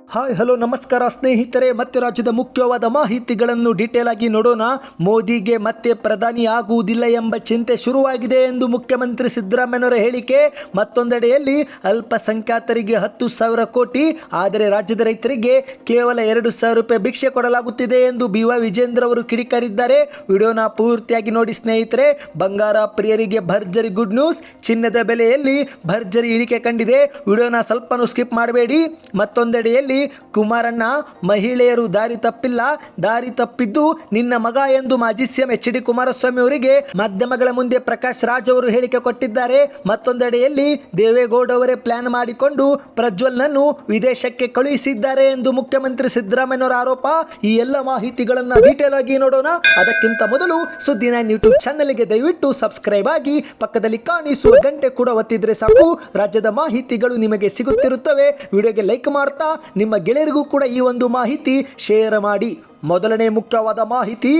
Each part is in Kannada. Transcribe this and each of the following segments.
ಹಾಯ್ ಹಲೋ ನಮಸ್ಕಾರ ಸ್ನೇಹಿತರೆ, ಮತ್ತೆ ರಾಜ್ಯದ ಮುಖ್ಯವಾದ ಮಾಹಿತಿಗಳನ್ನು ಡೀಟೇಲ್ ಆಗಿ ನೋಡೋಣ. ಮೋದಿಗೆ ಮತ್ತೆ ಪ್ರಧಾನಿ ಆಗುವುದಿಲ್ಲ ಎಂಬ ಚಿಂತೆ ಶುರುವಾಗಿದೆ ಎಂದು ಮುಖ್ಯಮಂತ್ರಿ ಸಿದ್ದರಾಮಯ್ಯನವರ ಹೇಳಿಕೆ. ಮತ್ತೊಂದೆಡೆಯಲ್ಲಿ ಅಲ್ಪಸಂಖ್ಯಾತರಿಗೆ 10,000 ಕೋಟಿ, ಆದರೆ ರಾಜ್ಯದ ರೈತರಿಗೆ ಕೇವಲ 2,000 ರೂಪಾಯಿ ಭಿಕ್ಷೆ ಕೊಡಲಾಗುತ್ತಿದೆ ಎಂದು BY ವಿಜೇಂದ್ರ ಅವರು ಕಿಡಿಕಾರಿದ್ದಾರೆ. ವಿಡಿಯೋನ ಪೂರ್ತಿಯಾಗಿ ನೋಡಿ ಸ್ನೇಹಿತರೆ. ಬಂಗಾರ ಪ್ರಿಯರಿಗೆ ಭರ್ಜರಿ ಗುಡ್ ನ್ಯೂಸ್. ಚಿನ್ನದ ಬೆಲೆಯಲ್ಲಿ ಭರ್ಜರಿ ಇಳಿಕೆ ಕಂಡಿದೆ. ವಿಡಿಯೋನ ಸ್ವಲ್ಪನೂ ಸ್ಕಿಪ್ ಮಾಡಬೇಡಿ. ಮತ್ತೊಂದೆಡೆಯಲ್ಲಿ ಕುಮಾರಣ್ಣ, ಮಹಿಳೆಯರು ದಾರಿ ತಪ್ಪಿಲ್ಲ, ದಾರಿ ತಪ್ಪಿದ್ದು ನಿನ್ನ ಮಗ ಎಂದು ಮಾಜಿ ಸಿಎಂ HD ಕುಮಾರಸ್ವಾಮಿ ಅವರಿಗೆ ಮಾಧ್ಯಮಗಳ ಮುಂದೆ ಪ್ರಕಾಶ್ ರಾಜ್ ಅವರು ಹೇಳಿಕೆ ಕೊಟ್ಟಿದ್ದಾರೆ. ಮತ್ತೊಂದೆಡೆಯಲ್ಲಿ ದೇವೇಗೌಡ ಅವರೇ ಪ್ಲಾನ್ ಮಾಡಿಕೊಂಡು ಪ್ರಜ್ವಲ್ನನ್ನು ವಿದೇಶಕ್ಕೆ ಕಳುಹಿಸಿದ್ದಾರೆ ಎಂದು ಮುಖ್ಯಮಂತ್ರಿ ಸಿದ್ದರಾಮಯ್ಯನವರ ಆರೋಪ. ಈ ಎಲ್ಲ ಮಾಹಿತಿಗಳನ್ನು ಡೀಟೇಲ್ ಆಗಿ ನೋಡೋಣ. ಅದಕ್ಕಿಂತ ಮೊದಲು ಸುದ್ದಿ 9 ಯೂಟ್ಯೂಬ್ ಚಾನೆಲ್ಗೆ ದಯವಿಟ್ಟು ಸಬ್ಸ್ಕ್ರೈಬ್ ಆಗಿ ಪಕ್ಕದಲ್ಲಿ ಕಾಣಿಸುವ ಗಂಟೆ ಕೂಡ ಒತ್ತಿದ್ರೆ ಸಾಕು. ರಾಜ್ಯದ ಮಾಹಿತಿಗಳು ನಿಮಗೆ ಸಿಗುತ್ತಿರುತ್ತವೆ. ವಿಡಿಯೋಗೆ ಲೈಕ್ ಮಾಡ್ತಾ ನಿಮ್ಮ ಗೆಳೆಯರಿಗೂ ಕೂಡ ಈ ಒಂದು ಮಾಹಿತಿ ಶೇರ್ ಮಾಡಿ. ಮೊದಲನೇ ಮುಖ್ಯವಾದ ಮಾಹಿತಿ,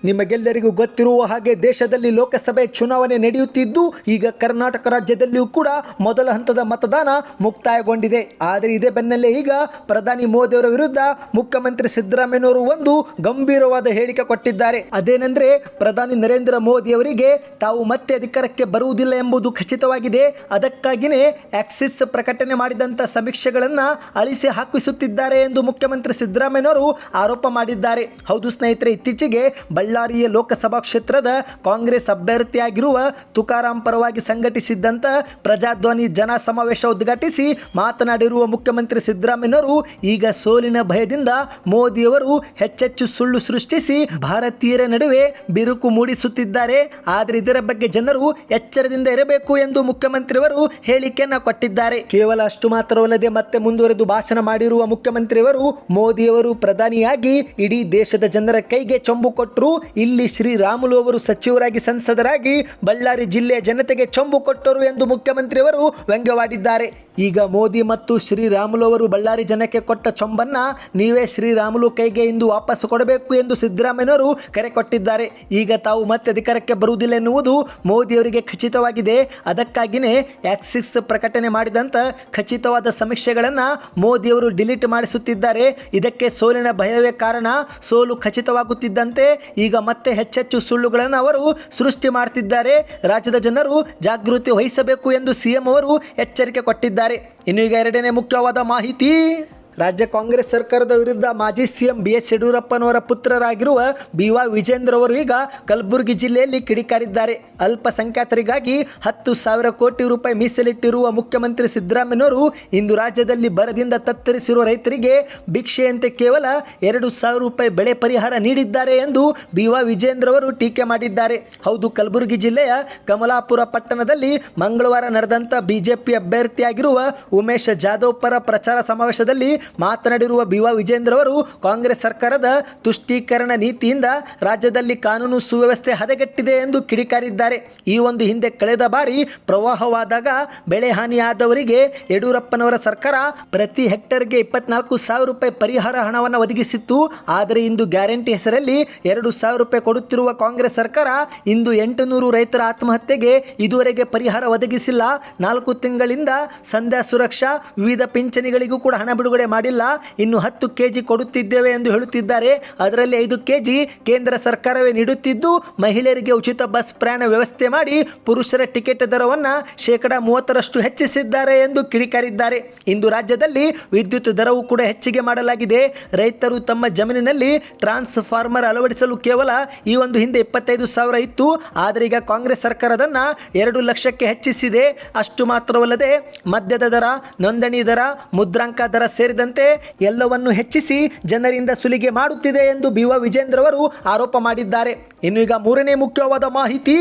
ನಿಮಗೆಲ್ಲರಿಗೂ ಗೊತ್ತಿರುವ ಹಾಗೆ ದೇಶದಲ್ಲಿ ಲೋಕಸಭೆ ಚುನಾವಣೆ ನಡೆಯುತ್ತಿದ್ದು ಈಗ ಕರ್ನಾಟಕ ರಾಜ್ಯದಲ್ಲಿಯೂ ಕೂಡ ಮೊದಲ ಹಂತದ ಮತದಾನ ಮುಕ್ತಾಯಗೊಂಡಿದೆ. ಆದರೆ ಇದೇ ಬೆನ್ನಲ್ಲೇ ಈಗ ಪ್ರಧಾನಿ ಮೋದಿ ಅವರ ವಿರುದ್ಧ ಮುಖ್ಯಮಂತ್ರಿ ಸಿದ್ದರಾಮಯ್ಯನವರು ಒಂದು ಗಂಭೀರವಾದ ಹೇಳಿಕೆ ಕೊಟ್ಟಿದ್ದಾರೆ. ಅದೇನೆಂದ್ರೆ, ಪ್ರಧಾನಿ ನರೇಂದ್ರ ಮೋದಿ ಅವರಿಗೆ ತಾವು ಮತ್ತೆ ಅಧಿಕಾರಕ್ಕೆ ಬರುವುದಿಲ್ಲ ಎಂಬುದು ಖಚಿತವಾಗಿದೆ. ಅದಕ್ಕಾಗಿಯೇ ಆಕ್ಸಿಸ್ ಪ್ರಕಟಣೆ ಮಾಡಿದಂಥ ಸಮೀಕ್ಷೆಗಳನ್ನು ಅಳಿಸಿ ಹಾಕಿಸುತ್ತಿದ್ದಾರೆ ಎಂದು ಮುಖ್ಯಮಂತ್ರಿ ಸಿದ್ದರಾಮಯ್ಯನವರು ಆರೋಪ ಮಾಡಿದ್ದಾರೆ. ಹೌದು ಸ್ನೇಹಿತರೆ, ಇತ್ತೀಚೆಗೆ ಬಳ್ಳಾರಿಯ ಲೋಕಸಭಾ ಕ್ಷೇತ್ರದ ಕಾಂಗ್ರೆಸ್ ಅಭ್ಯರ್ಥಿಯಾಗಿರುವ ತುಕಾರಾಂ ಪರವಾಗಿ ಸಂಘಟಿಸಿದ್ದಂಥ ಪ್ರಜಾಧ್ವನಿ ಜನ ಸಮಾವೇಶ ಉದ್ಘಾಟಿಸಿ ಮಾತನಾಡಿರುವ ಮುಖ್ಯಮಂತ್ರಿ ಸಿದ್ದರಾಮಯ್ಯನವರು ಈಗ ಸೋಲಿನ ಭಯದಿಂದ ಮೋದಿಯವರು ಹೆಚ್ಚೆಚ್ಚು ಸುಳ್ಳು ಸೃಷ್ಟಿಸಿ ಭಾರತೀಯರ ನಡುವೆ ಬಿರುಕು ಮೂಡಿಸುತ್ತಿದ್ದಾರೆ. ಆದರೆ ಇದರ ಬಗ್ಗೆ ಜನರು ಎಚ್ಚರದಿಂದ ಇರಬೇಕು ಎಂದು ಮುಖ್ಯಮಂತ್ರಿಯವರು ಹೇಳಿಕೆಯನ್ನು ಕೊಟ್ಟಿದ್ದಾರೆ. ಕೇವಲ ಅಷ್ಟು ಮಾತ್ರವಲ್ಲದೆ ಮತ್ತೆ ಮುಂದುವರೆದು ಭಾಷಣ ಮಾಡಿರುವ ಮುಖ್ಯಮಂತ್ರಿಯವರು ಮೋದಿಯವರು ಪ್ರಧಾನಿಯಾಗಿ ಇಡೀ ದೇಶದ ಜನರ ಕೈಗೆ ಚೊಂಬು ಕೊಟ್ಟರು. ಇಲ್ಲಿ ಶ್ರೀರಾಮುಲು ಅವರು ಸಚಿವರಾಗಿ ಸಂಸದರಾಗಿ ಬಳ್ಳಾರಿ ಜಿಲ್ಲೆಯ ಜನತೆಗೆ ಚೊಂಬು ಕೊಟ್ಟರು ಎಂದು ಮುಖ್ಯಮಂತ್ರಿಯವರು ವ್ಯಂಗ್ಯವಾಡಿದ್ದಾರೆ. ಈಗ ಮೋದಿ ಮತ್ತು ಶ್ರೀರಾಮುಲು ಅವರು ಬಳ್ಳಾರಿ ಜನಕ್ಕೆ ಕೊಟ್ಟ ಚೊಂಬನ್ನ ನೀವೇ ಶ್ರೀರಾಮುಲು ಕೈಗೆ ಇಂದು ವಾಪಸ್ ಕೊಡಬೇಕು ಎಂದು ಸಿದ್ದರಾಮಯ್ಯನವರು ಕರೆ ಕೊಟ್ಟಿದ್ದಾರೆ. ಈಗ ತಾವು ಮತ್ತೆ ಅಧಿಕಾರಕ್ಕೆ ಬರುವುದಿಲ್ಲ ಎನ್ನುವುದು ಮೋದಿಯವರಿಗೆ ಖಚಿತವಾಗಿದೆ. ಅದಕ್ಕಾಗಿಯೇ ಆಕ್ಸಿಸ್ ಪ್ರಕಟಣೆ ಮಾಡಿದಂಥ ಖಚಿತವಾದ ಸಮೀಕ್ಷೆಗಳನ್ನು ಮೋದಿಯವರು ಡಿಲೀಟ್ ಮಾಡಿಸುತ್ತಿದ್ದಾರೆ. ಇದಕ್ಕೆ ಸೋಲಿನ ಭಯವೇ ಕಾರಣ. ಸೋಲು ಖಚಿತವಾಗುತ್ತಿದ್ದಂತೆ ಈಗ ಮತ್ತೆ ಹೆಚ್ಚೆಚ್ಚು ಸುಳ್ಳುಗಳನ್ನು ಅವರು ಸೃಷ್ಟಿ ಮಾಡ್ತಿದ್ದಾರೆ. ರಾಜ್ಯದ ಜನರು ಜಾಗೃತಿ ವಹಿಸಬೇಕು ಎಂದು CM ಅವರು ಎಚ್ಚರಿಕೆ ಕೊಟ್ಟಿದ್ದಾರೆ. ಇನ್ನು ಈಗ ಎರಡನೇ ಮುಖ್ಯವಾದ ಮಾಹಿತಿ, ರಾಜ್ಯ ಕಾಂಗ್ರೆಸ್ ಸರ್ಕಾರದ ವಿರುದ್ಧ ಮಾಜಿ CM BS ಯಡಿಯೂರಪ್ಪನವರ ಪುತ್ರರಾಗಿರುವ BY ವಿಜೇಂದ್ರ ಅವರು ಈಗ ಕಲಬುರಗಿ ಜಿಲ್ಲೆಯಲ್ಲಿ ಕಿಡಿಕಾರಿದ್ದಾರೆ. ಅಲ್ಪಸಂಖ್ಯಾತರಿಗಾಗಿ 10,000 ಕೋಟಿ ರೂಪಾಯಿ ಮೀಸಲಿಟ್ಟಿರುವ ಮುಖ್ಯಮಂತ್ರಿ ಸಿದ್ದರಾಮಯ್ಯನವರು ಇಂದು ರಾಜ್ಯದಲ್ಲಿ ಬರದಿಂದ ತತ್ತರಿಸಿರುವ ರೈತರಿಗೆ ಭಿಕ್ಷೆಯಂತೆ ಕೇವಲ 2,000 ರೂಪಾಯಿ ಬೆಳೆ ಪರಿಹಾರ ನೀಡಿದ್ದಾರೆ ಎಂದು BY ವಿಜೇಂದ್ರ ಅವರು ಟೀಕೆ ಮಾಡಿದ್ದಾರೆ. ಹೌದು, ಕಲಬುರಗಿ ಜಿಲ್ಲೆಯ ಕಮಲಾಪುರ ಪಟ್ಟಣದಲ್ಲಿ ಮಂಗಳವಾರ ನಡೆದಂಥ BJP ಅಭ್ಯರ್ಥಿಯಾಗಿರುವ ಉಮೇಶ್ ಜಾಧವ್ ಪರ ಪ್ರಚಾರ ಸಮಾವೇಶದಲ್ಲಿ ಮಾತನಾಡಿರುವ BY ವಿಜೇಂದ್ರ ಅವರು ಕಾಂಗ್ರೆಸ್ ಸರ್ಕಾರದ ತುಷ್ಟೀಕರಣ ನೀತಿಯಿಂದ ರಾಜ್ಯದಲ್ಲಿ ಕಾನೂನು ಸುವ್ಯವಸ್ಥೆ ಹದಗೆಟ್ಟಿದೆ ಎಂದು ಕಿಡಿಕಾರಿದ್ದಾರೆ. ಈ ಒಂದು ಹಿಂದೆ ಕಳೆದ ಬಾರಿ ಪ್ರವಾಹವಾದಾಗ ಬೆಳೆ ಹಾನಿಯಾದವರಿಗೆ ಯಡಿಯೂರಪ್ಪನವರ ಸರ್ಕಾರ ಪ್ರತಿ ಹೆಕ್ಟರ್ಗೆ 24,000 ರೂಪಾಯಿ ಪರಿಹಾರ ಹಣವನ್ನು ಒದಗಿಸಿತ್ತು. ಆದರೆ ಇಂದು ಗ್ಯಾರಂಟಿ ಹೆಸರಲ್ಲಿ 2,000 ರೂಪಾಯಿ ಕೊಡುತ್ತಿರುವ ಕಾಂಗ್ರೆಸ್ ಸರ್ಕಾರ ಇಂದು 800 ರೈತರ ಆತ್ಮಹತ್ಯೆಗೆ ಇದುವರೆಗೆ ಪರಿಹಾರ ಒದಗಿಸಿಲ್ಲ. 4 ತಿಂಗಳಿಂದ ಸಂಧ್ಯಾ ಸುರಕ್ಷಾ ವಿವಿಧ ಪಿಂಚಣಿಗಳಿಗೂ ಕೂಡ ಹಣ ಬಿಡುಗಡೆ ಮಾಡಿಲ್ಲ. ಇನ್ನು 10 kg ಕೊಡುತ್ತಿದ್ದೇವೆ ಎಂದು ಹೇಳುತ್ತಿದ್ದಾರೆ. ಅದರಲ್ಲಿ 5 kg ಕೇಂದ್ರ ಸರ್ಕಾರವೇ ನೀಡುತ್ತಿದ್ದು ಮಹಿಳೆಯರಿಗೆ ಉಚಿತ ಬಸ್ ಪ್ರಯಾಣ ವ್ಯವಸ್ಥೆ ಮಾಡಿ ಪುರುಷರ ಟಿಕೆಟ್ ದರವನ್ನು 30% ಹೆಚ್ಚಿಸಿದ್ದಾರೆ ಎಂದು ಕಿಡಿಕಾರಿದ್ದಾರೆ. ಇಂದು ರಾಜ್ಯದಲ್ಲಿ ವಿದ್ಯುತ್ ದರವೂ ಕೂಡ ಹೆಚ್ಚಿಗೆ ಮಾಡಲಾಗಿದೆ. ರೈತರು ತಮ್ಮ ಜಮೀನಿನಲ್ಲಿ ಟ್ರಾನ್ಸ್ಫಾರ್ಮರ್ ಅಳವಡಿಸಲು ಕೇವಲ ಈ ಒಂದು ಹಿಂದೆ 25,000 ಇತ್ತು. ಆದರೆ ಈಗ ಕಾಂಗ್ರೆಸ್ ಸರ್ಕಾರ ಅದನ್ನು 2 ಲಕ್ಷಕ್ಕೆ ಹೆಚ್ಚಿಸಿದೆ. ಅಷ್ಟು ಮಾತ್ರವಲ್ಲದೆ ಮದ್ಯದ ದರ, ನೋಂದಣಿ ದರ, ಮುದ್ರಾಂಕ ದರ ಸೇರಿದಂತೆ ಎಲ್ಲವನ್ನು ಹೆಚ್ಚಿಸಿ ಜನರಿಂದ ಸುಲಿಗೆ ಮಾಡುತ್ತಿದೆ ಎಂದು BY ವಿಜೇಂದ್ರ ಅವರು ಆರೋಪ ಮಾಡಿದ್ದಾರೆ. ಇನ್ನು ಈಗ ಮೂರನೇ ಮುಖ್ಯವಾದ ಮಾಹಿತಿ,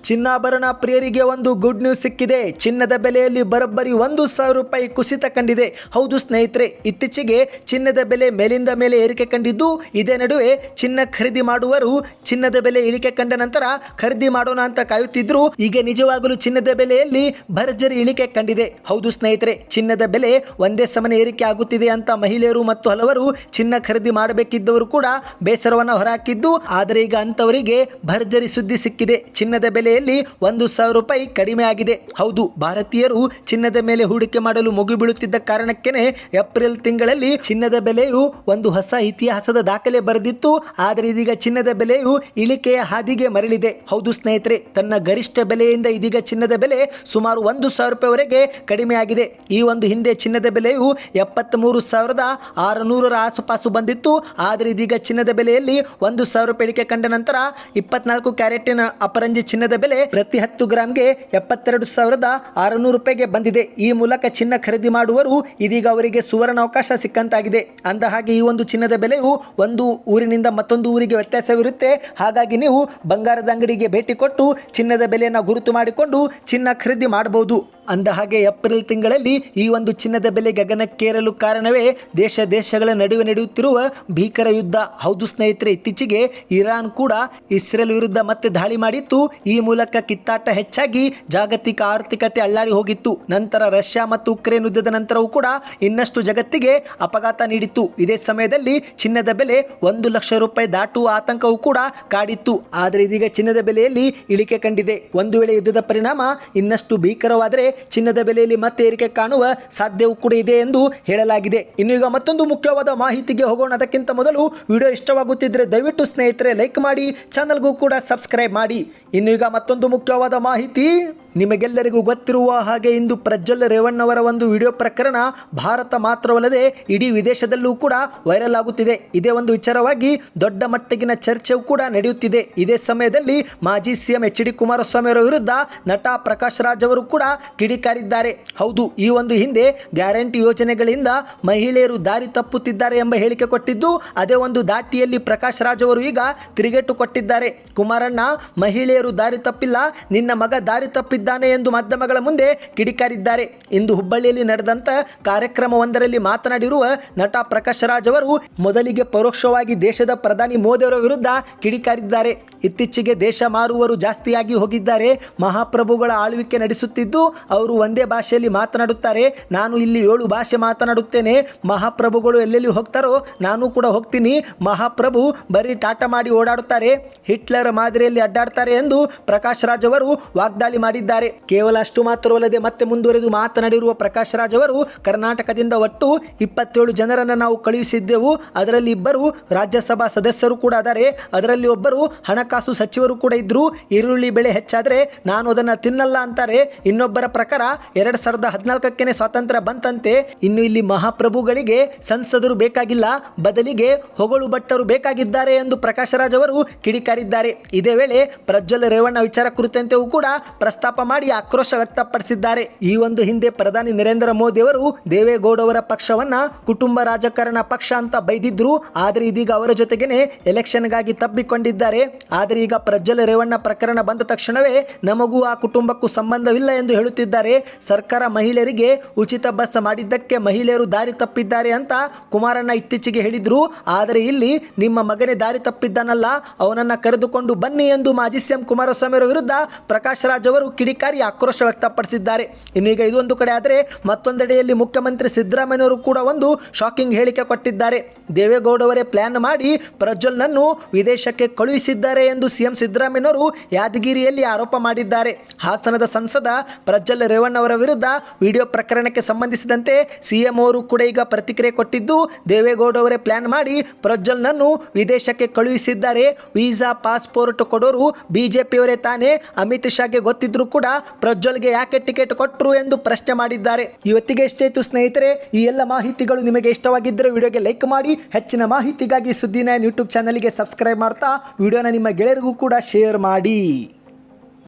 ಚಿನ್ನಾಭರಣ ಪ್ರಿಯರಿಗೆ ಒಂದು ಗುಡ್ ನ್ಯೂಸ್ ಸಿಕ್ಕಿದೆ. ಚಿನ್ನದ ಬೆಲೆಯಲ್ಲಿ ಬರೋಬ್ಬರಿ 1,000 ರೂಪಾಯಿ ಕುಸಿತ ಕಂಡಿದೆ. ಹೌದು ಸ್ನೇಹಿತರೆ, ಇತ್ತೀಚೆಗೆ ಚಿನ್ನದ ಬೆಲೆ ಮೇಲಿಂದ ಮೇಲೆ ಏರಿಕೆ ಕಂಡಿದ್ದು, ಇದೇ ನಡುವೆ ಚಿನ್ನ ಖರೀದಿ ಮಾಡುವರು ಚಿನ್ನದ ಬೆಲೆ ಇಳಿಕೆ ಕಂಡ ನಂತರ ಖರೀದಿ ಮಾಡೋಣ ಅಂತ ಕಾಯುತ್ತಿದ್ರು. ಈಗ ನಿಜವಾಗಲೂ ಚಿನ್ನದ ಬೆಲೆಯಲ್ಲಿ ಭರ್ಜರಿ ಇಳಿಕೆ ಕಂಡಿದೆ. ಹೌದು ಸ್ನೇಹಿತರೆ, ಚಿನ್ನದ ಬೆಲೆ ಒಂದೇ ಸಮನೆ ಏರಿಕೆ ಆಗುತ್ತಿದೆ ಅಂತ ಮಹಿಳೆಯರು ಮತ್ತು ಹಲವರು ಚಿನ್ನ ಖರೀದಿ ಮಾಡಬೇಕಿದ್ದವರು ಕೂಡ ಬೇಸರವನ್ನು ಹೊರಹಾಕಿದ್ದು, ಆದರೆ ಈಗ ಅಂತವರಿಗೆ ಭರ್ಜರಿ ಸುದ್ದಿ ಸಿಕ್ಕಿದೆ. ಚಿನ್ನದ ಬೆಲೆ ಬೆಲೆಯಲ್ಲಿ 1,000 ರೂಪಾಯಿ ಕಡಿಮೆ ಆಗಿದೆ. ಹೌದು, ಭಾರತೀಯರು ಚಿನ್ನದ ಮೇಲೆ ಹೂಡಿಕೆ ಮಾಡಲು ಮುಗಿಬೀಳುತ್ತಿದ್ದ ಕಾರಣಕ್ಕೇನೆ ಏಪ್ರಿಲ್ ತಿಂಗಳಲ್ಲಿ ಚಿನ್ನದ ಬೆಲೆಯು ಒಂದು ಹೊಸ ಇತಿಹಾಸದ ದಾಖಲೆ ಬರೆದಿತ್ತು. ಆದರೆ ಇದೀಗ ಚಿನ್ನದ ಬೆಲೆಯು ಇಳಿಕೆಯ ಹಾದಿಗೆ ಮರಳಿದೆ. ಹೌದು ಸ್ನೇಹಿತರೆ, ತನ್ನ ಗರಿಷ್ಠ ಬೆಲೆಯಿಂದ ಇದೀಗ ಚಿನ್ನದ ಬೆಲೆ ಸುಮಾರು 1,000 ರೂಪಾಯಿವರೆಗೆ ಕಡಿಮೆ ಆಗಿದೆ. ಈ ಒಂದು ಹಿಂದೆ ಚಿನ್ನದ ಬೆಲೆಯು 73,600 ಆಸುಪಾಸು ಬಂದಿತ್ತು. ಆದರೆ ಇದೀಗ ಚಿನ್ನದ ಬೆಲೆಯಲ್ಲಿ 1,000 ರೂಪಾಯಿ ಇಳಿಕೆ ಕಂಡ ನಂತರ 24 ಕ್ಯಾರೆಟಿನ ಅಪರಂಜಿ ಚಿನ್ನದ ಬೆಲೆ ಪ್ರತಿ 10 ಗ್ರಾಮ್ಗೆ 72,600 ರೂಪಾಯಿಗೆ ಬಂದಿದೆ. ಈ ಮೂಲಕ ಚಿನ್ನ ಖರೀದಿ ಮಾಡುವರು ಇದೀಗ ಅವರಿಗೆ ಸುವರ್ಣ ಅವಕಾಶ ಸಿಕ್ಕಂತಾಗಿದೆ. ಅಂದ ಹಾಗೆ ಈ ಒಂದು ಚಿನ್ನದ ಬೆಲೆಯು ಒಂದು ಊರಿನಿಂದ ಮತ್ತೊಂದು ಊರಿಗೆ ವ್ಯತ್ಯಾಸವಿರುತ್ತೆ. ಹಾಗಾಗಿ ನೀವು ಬಂಗಾರದ ಅಂಗಡಿಗೆ ಭೇಟಿ ಕೊಟ್ಟು ಚಿನ್ನದ ಬೆಲೆಯನ್ನು ಗುರುತು ಮಾಡಿಕೊಂಡು ಚಿನ್ನ ಖರೀದಿ ಮಾಡಬಹುದು. ಅಂದ ಹಾಗೆ ಏಪ್ರಿಲ್ ತಿಂಗಳಲ್ಲಿ ಈ ಒಂದು ಚಿನ್ನದ ಬೆಲೆ ಗಗನಕ್ಕೇರಲು ಕಾರಣವೇ ದೇಶಗಳ ನಡುವೆ ನಡೆಯುತ್ತಿರುವ ಭೀಕರ ಯುದ್ಧ. ಹೌದು ಸ್ನೇಹಿತರೆ, ಇತ್ತೀಚೆಗೆ ಇರಾನ್ ಕೂಡ ಇಸ್ರೇಲ್ ವಿರುದ್ಧ ಮತ್ತೆ ದಾಳಿ ಮಾಡಿತ್ತು. ಈ ಮೂಲಕ ಕಿತ್ತಾಟ ಹೆಚ್ಚಾಗಿ ಜಾಗತಿಕ ಆರ್ಥಿಕತೆ ಅಳ್ಳಾಡಿ ಹೋಗಿತ್ತು. ನಂತರ ರಷ್ಯಾ ಮತ್ತು ಉಕ್ರೇನ್ ಯುದ್ಧದ ನಂತರವೂ ಕೂಡ ಇನ್ನಷ್ಟು ಜಗತ್ತಿಗೆ ಅಪಘಾತ ನೀಡಿತ್ತು. ಇದೇ ಸಮಯದಲ್ಲಿ ಚಿನ್ನದ ಬೆಲೆ 1,00,000 ರೂಪಾಯಿ ದಾಟುವ ಆತಂಕವೂ ಕೂಡ ಕಾಡಿತ್ತು. ಆದರೆ ಇದೀಗ ಚಿನ್ನದ ಬೆಲೆಯಲ್ಲಿ ಇಳಿಕೆ ಕಂಡಿದೆ. ಒಂದು ವೇಳೆ ಯುದ್ಧದ ಪರಿಣಾಮ ಇನ್ನಷ್ಟು ಭೀಕರವಾದರೆ ಚಿನ್ನದ ಬೆಲೆಯಲ್ಲಿ ಮತ್ತೆ ಏರಿಕೆ ಕಾಣುವ ಸಾಧ್ಯವೂ ಕೂಡ ಇದೆ ಎಂದು ಹೇಳಲಾಗಿದೆ. ಇನ್ನು ಈಗ ಮತ್ತೊಂದು ಮುಖ್ಯವಾದ ಮಾಹಿತಿಗೆ ಹೋಗೋಣ. ಅದಕ್ಕಿಂತ ಮೊದಲು ವಿಡಿಯೋ ಇಷ್ಟವಾಗುತ್ತಿದ್ದರೆ ದಯವಿಟ್ಟು ಸ್ನೇಹಿತರೆ ಲೈಕ್ ಮಾಡಿ, ಚಾನಲ್ಗೂ ಕೂಡ ಸಬ್ಸ್ಕ್ರೈಬ್ ಮಾಡಿ. ಇನ್ನು ಈಗ ಮತ್ತೊಂದು ಮುಖ್ಯವಾದ ಮಾಹಿತಿ. ನಿಮಗೆಲ್ಲರಿಗೂ ಗೊತ್ತಿರುವ ಹಾಗೆ ಇಂದು ಪ್ರಜ್ವಲ್ ರೇವಣ್ಣವರ ಒಂದು ವಿಡಿಯೋ ಪ್ರಕರಣ ಭಾರತ ಮಾತ್ರವಲ್ಲದೆ ಇಡೀ ವಿದೇಶದಲ್ಲೂ ಕೂಡ ವೈರಲ್ ಆಗುತ್ತಿದೆ. ಇದೇ ಒಂದು ವಿಚಾರವಾಗಿ ದೊಡ್ಡ ಮಟ್ಟಿಗಿನ ಚರ್ಚೆಯೂ ಕೂಡ ನಡೆಯುತ್ತಿದೆ. ಇದೇ ಸಮಯದಲ್ಲಿ ಮಾಜಿ ಸಿಎಂ ಎಚ್.ಡಿ. ಕುಮಾರಸ್ವಾಮಿ ಅವರ ವಿರುದ್ಧ ನಟ ಪ್ರಕಾಶ್ ರಾಜ್ ಅವರು ಕೂಡ ಕಿಡಿಕಾರಿದ್ದಾರೆ. ಹೌದು, ಈ ಒಂದು ಹಿಂದೆ ಗ್ಯಾರಂಟಿ ಯೋಜನೆಗಳಿಂದ ಮಹಿಳೆಯರು ದಾರಿ ತಪ್ಪುತ್ತಿದ್ದಾರೆ ಎಂಬ ಹೇಳಿಕೆ ಕೊಟ್ಟಿದ್ದು, ಅದೇ ಒಂದು ದಾಟಿಯಲ್ಲಿ ಪ್ರಕಾಶ್ ರಾಜ್ ಅವರು ಈಗ ತಿರುಗೇಟು ಕೊಟ್ಟಿದ್ದಾರೆ. ಕುಮಾರಣ್ಣ, ಮಹಿಳೆಯರು ದಾರಿ ತಪ್ಪಿಲ್ಲ, ನಿನ್ನ ಮಗ ದಾರಿ ತಪ್ಪಿದ್ದಾನೆ ಎಂದು ಮಾಧ್ಯಮಗಳ ಮುಂದೆ ಕಿಡಿಕಾರಿದ್ದಾರೆ. ಇಂದು ಹುಬ್ಬಳ್ಳಿಯಲ್ಲಿ ನಡೆದಂತ ಕಾರ್ಯಕ್ರಮವೊಂದರಲ್ಲಿ ಮಾತನಾಡಿರುವ ನಟ ಪ್ರಕಾಶ್ ರಾಜ್ ಅವರು ಮೊದಲಿಗೆ ಪರೋಕ್ಷವಾಗಿ ದೇಶದ ಪ್ರಧಾನಿ ಮೋದಿ ಅವರ ವಿರುದ್ಧ ಕಿಡಿಕಾರಿದ್ದಾರೆ. ಇತ್ತೀಚೆಗೆ ದೇಶ ಮಾರುವರು ಜಾಸ್ತಿಯಾಗಿ ಹೋಗಿದ್ದಾರೆ. ಮಹಾಪ್ರಭುಗಳ ಆಳ್ವಿಕೆ ನಡೆಸುತ್ತಿದ್ದು ಅವರು ಒಂದೇ ಭಾಷೆಯಲ್ಲಿ ಮಾತನಾಡುತ್ತಾರೆ. ನಾನು ಇಲ್ಲಿ 7 ಭಾಷೆ ಮಾತನಾಡುತ್ತೇನೆ. ಮಹಾಪ್ರಭುಗಳು ಎಲ್ಲೆಲ್ಲಿ ಹೋಗ್ತಾರೋ ನಾನು ಕೂಡ ಹೋಗ್ತೀನಿ. ಮಹಾಪ್ರಭು ಬರೀ ಟಾಟಾ ಮಾಡಿ ಓಡಾಡುತ್ತಾರೆ, ಹಿಟ್ಲರ್ ಮಾದರಿಯಲ್ಲಿ ಅಡ್ಡಾಡ್ತಾರೆ ಎಂದು ಪ್ರಕಾಶ್ ರಾಜ್ ಅವರು ವಾಗ್ದಾಳಿ ಮಾಡಿದ್ದಾರೆ. ಕೇವಲ ಅಷ್ಟು ಮಾತ್ರವಲ್ಲದೆ ಮತ್ತೆ ಮುಂದುವರೆದು ಮಾತನಾಡಿರುವ ಪ್ರಕಾಶ್ ರಾಜ್ ಅವರು, ಕರ್ನಾಟಕದಿಂದ ಒಟ್ಟು 27 ಜನರನ್ನು ನಾವು ಕಳುಹಿಸಿದ್ದೆವು. ಅದರಲ್ಲಿ 2 ರಾಜ್ಯಸಭಾ ಸದಸ್ಯರು ಕೂಡ ಇದ್ದಾರೆ. ಅದರಲ್ಲಿ ಒಬ್ಬರು ಹಣಕಾಸು ಸಚಿವರು ಕೂಡ ಇದ್ರು. ಈರುಳ್ಳಿ ಬೆಲೆ ಹೆಚ್ಚಾದರೆ ನಾನು ಅದನ್ನು ತಿನ್ನಲ್ಲ ಅಂತಾರೆ. ಇನ್ನೊಬ್ಬರ ಪ್ರಕಾರ 2014ಕ್ಕೆ ಸ್ವಾತಂತ್ರ್ಯ ಬಂತಂತೆ. ಇನ್ನು ಇಲ್ಲಿ ಮಹಾಪ್ರಭುಗಳಿಗೆ ಸಂಸದರು ಬೇಕಾಗಿಲ್ಲ, ಬದಲಿಗೆ ಹೊಗಳು ಭಟ್ಟರು ಬೇಕಾಗಿದ್ದಾರೆ ಎಂದು ಪ್ರಕಾಶ್ ರಾಜ್ ಅವರು ಕಿಡಿಕಾರಿದ್ದಾರೆ. ಇದೇ ವೇಳೆ ಪ್ರಜ್ವಲ್ ರೇವಣ್ಣ ವಿಚಾರ ಕುರಿತಂತೆಯೂ ಕೂಡ ಪ್ರಸ್ತಾಪ ಮಾಡಿ ಆಕ್ರೋಶ ವ್ಯಕ್ತಪಡಿಸಿದ್ದಾರೆ. ಈ ಒಂದು ಹಿಂದೆ ಪ್ರಧಾನಿ ನರೇಂದ್ರ ಮೋದಿ ಅವರು ದೇವೇಗೌಡವರ ಪಕ್ಷವನ್ನ ಕುಟುಂಬ ರಾಜಕಾರಣ ಪಕ್ಷ ಅಂತ ಬೈದಿದ್ರು. ಆದರೆ ಇದೀಗ ಅವರ ಜೊತೆಗೇನೆ ಎಲೆಕ್ಷನ್ಗಾಗಿ ತಬ್ಬಿಕೊಂಡಿದ್ದಾರೆ. ಆದರೆ ಈಗ ಪ್ರಜ್ವಲ್ ರೇವಣ್ಣ ಪ್ರಕರಣ ಬಂದ ತಕ್ಷಣವೇ ನಮಗೂ ಆ ಕುಟುಂಬಕ್ಕೂ ಸಂಬಂಧವಿಲ್ಲ ಎಂದು ಹೇಳುತ್ತಿದ್ದಾರೆ. ಸರ್ಕಾರ ಮಹಿಳೆಯರಿಗೆ ಉಚಿತ ಬಸ್ ಮಾಡಿದ್ದಕ್ಕೆ ಮಹಿಳೆಯರು ದಾರಿ ತಪ್ಪಿದ್ದಾರೆ ಅಂತ ಕುಮಾರಣ್ಣ ಇತ್ತೀಚೆಗೆ ಹೇಳಿದ್ರು. ಆದರೆ ಇಲ್ಲಿ ನಿಮ್ಮ ಮಗನೇ ದಾರಿ ತಪ್ಪಿದ್ದಾನಲ್ಲ, ಅವನನ್ನ ಕರೆದುಕೊಂಡು ಬನ್ನಿ ಎಂದು ಮಾಜಿ ಸಿಎಂ ಕುಮಾರಸ್ವಾಮಿ ಅವರ ವಿರುದ್ಧ ಪ್ರಕಾಶ್ ರಾಜ್ ಅವರು ಕಿಡಿಕಾರಿ ಆಕ್ರೋಶ ವ್ಯಕ್ತಪಡಿಸಿದ್ದಾರೆ. ಇನ್ನು ಈಗ ಇದೊಂದು ಕಡೆ ಆದರೆ ಮತ್ತೊಂದೆಡೆಯಲ್ಲಿ ಮುಖ್ಯಮಂತ್ರಿ ಸಿದ್ದರಾಮಯ್ಯನವರು ಕೂಡ ಒಂದು ಶಾಕಿಂಗ್ ಹೇಳಿಕೆ ಕೊಟ್ಟಿದ್ದಾರೆ. ದೇವೇಗೌಡವರೇ ಪ್ಲಾನ್ ಮಾಡಿ ಪ್ರಜ್ವಲ್ನನ್ನು ವಿದೇಶಕ್ಕೆ ಕಳುಹಿಸಿದ್ದಾರೆ ಎಂದು ಸಿಎಂ ಸಿದ್ದರಾಮಯ್ಯನವರು ಯಾದಗಿರಿಯಲ್ಲಿ ಆರೋಪ ಮಾಡಿದ್ದಾರೆ. ಹಾಸನದ ಸಂಸದ ಪ್ರಜ್ವಲ್ ರೇವಣ್ಣ ಅವರ ವಿರುದ್ಧ ವಿಡಿಯೋ ಪ್ರಕರಣಕ್ಕೆ ಸಂಬಂಧಿಸಿದಂತೆ ಸಿಎಂ ಅವರು ಕೂಡ ಈಗ ಪ್ರತಿಕ್ರಿಯೆ ಕೊಟ್ಟಿದ್ದು, ದೇವೇಗೌಡವರೇ ಪ್ಲಾನ್ ಮಾಡಿ ಪ್ರಜ್ವಲ್ನನ್ನು ವಿದೇಶಕ್ಕೆ ಕಳುಹಿಸಿದ್ದಾರೆ. ವೀಸಾ ಪಾಸ್ಪೋರ್ಟ್ ಕೊಡೋರು ಬಿಜೆಪಿಯವರೇ ತಾನೇ, ಅಮಿತ್ ಶಾಗೆ ಗೊತ್ತಿದ್ರು ಕೂಡ ಪ್ರಜ್ವಲ್ಗೆ ಯಾಕೆ ಟಿಕೆಟ್ ಕೊಟ್ಟರು ಎಂದು ಪ್ರಶ್ನೆ ಮಾಡಿದ್ದಾರೆ. ಇವತ್ತಿಗೆ ಇಷ್ಟೇ ಇತ್ತು ಸ್ನೇಹಿತರೆ. ಈ ಎಲ್ಲ ಮಾಹಿತಿಗಳು ನಿಮಗೆ ಇಷ್ಟವಾಗಿದ್ದರೆ ವಿಡಿಯೋಗೆ ಲೈಕ್ ಮಾಡಿ. ಹೆಚ್ಚಿನ ಮಾಹಿತಿಗಾಗಿ ಸುದ್ದಿ9 ಯೂಟ್ಯೂಬ್ ಚಾನಲ್ಗೆ ಸಬ್ಸ್ಕ್ರೈಬ್ ಮಾಡ್ತಾ ವಿಡಿಯೋನ ನಿಮ್ಮ ಗೆಳೆಯರಿಗೂ ಕೂಡ ಶೇರ್ ಮಾಡಿ.